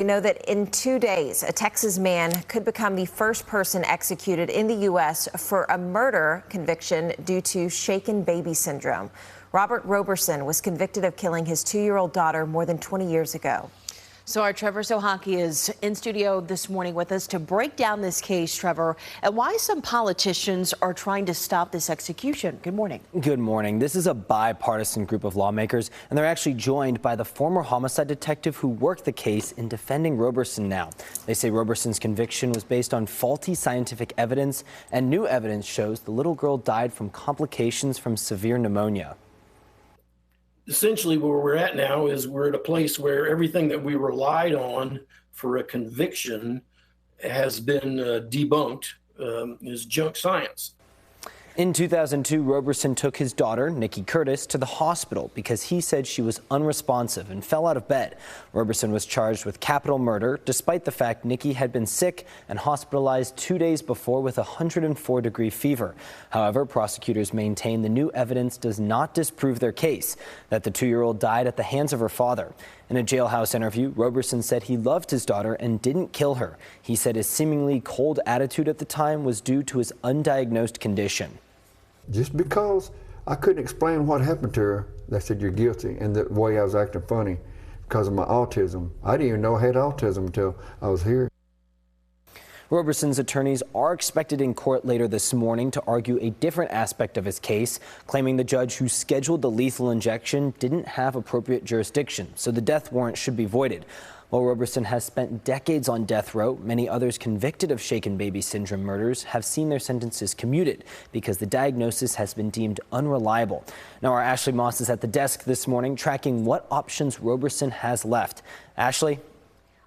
You know that in 2 days, a Texas man could become the first person executed in the U.S. for a murder conviction due to shaken baby syndrome. Robert Roberson was convicted of killing his 2-year-old daughter more than 20 years ago. So our Trevor Sohaki is in studio this morning with us to break down this case, Trevor, and why some politicians are trying to stop this execution. Good morning. Good morning. This is a bipartisan group of lawmakers, and they're actually joined by the former homicide detective who worked the case in defending Roberson now. They say Roberson's conviction was based on faulty scientific evidence, and new evidence shows the little girl died from complications from severe pneumonia. Essentially, where we're at now is we're at a place where everything that we relied on for a conviction has been debunked, is junk science. In 2002, Roberson took his daughter, Nikki Curtis, to the hospital because he said she was unresponsive and fell out of bed. Roberson was charged with capital murder, despite the fact Nikki had been sick and hospitalized 2 days before with a 104-degree fever. However, prosecutors maintain the new evidence does not disprove their case, that the 2-year-old died at the hands of her father. In a jailhouse interview, Roberson said he loved his daughter and didn't kill her. He said his seemingly cold attitude at the time was due to his undiagnosed condition. Just because I couldn't explain what happened to her, they said you're guilty, and the way I was acting funny because of my autism. I didn't even know I had autism until I was here. Roberson's attorneys are expected in court later this morning to argue a different aspect of his case, claiming the judge who scheduled the lethal injection didn't have appropriate jurisdiction, so the death warrant should be voided. While Roberson has spent decades on death row, many others convicted of shaken baby syndrome murders have seen their sentences commuted because the diagnosis has been deemed unreliable. Now, our Ashley Moss is at the desk this morning tracking what options Roberson has left. Ashley?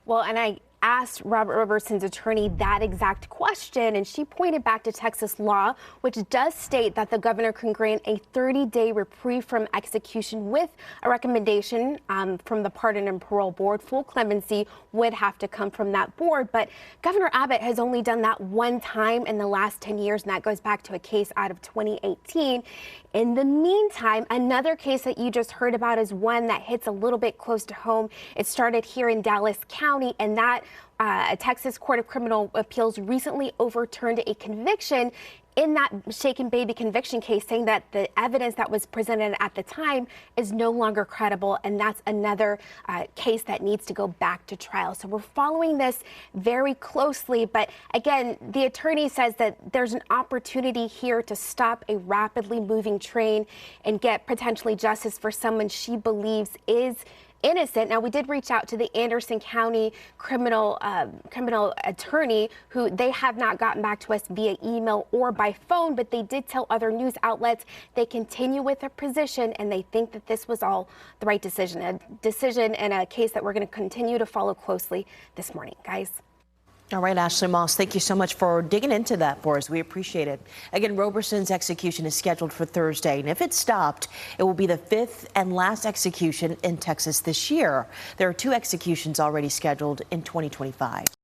Well, and I asked Robert Roberson's attorney that exact question, and she pointed back to Texas law, which does state that the governor can grant a 30-day reprieve from execution with a recommendation from the Pardon and Parole Board. Full clemency would have to come from that board, but Governor Abbott has only done that one time in the last 10 years, and that goes back to a case out of 2018. In the meantime, another case that you just heard about is one that hits a little bit close to home. It started here in Dallas County, and that a Texas Court of Criminal Appeals recently overturned a conviction in that shaken baby conviction case, saying that the evidence that was presented at the time is no longer credible, and that's another case that needs to go back to trial. So we're following this very closely, but again, the attorney says that there's an opportunity here to stop a rapidly moving train and get potentially justice for someone she believes is innocent. Now, we did reach out to the Anderson County criminal attorney, who they have not gotten back to us via email or by phone, but they did tell other news outlets they continue with their position and they think that this was all the right decision, and a case that we're going to continue to follow closely this morning, guys. All right, Ashley Moss, thank you so much for digging into that for us. We appreciate it. Again, Roberson's execution is scheduled for Thursday, and if it's stopped, it will be the 5th and last execution in Texas this year. There are 2 executions already scheduled in 2025.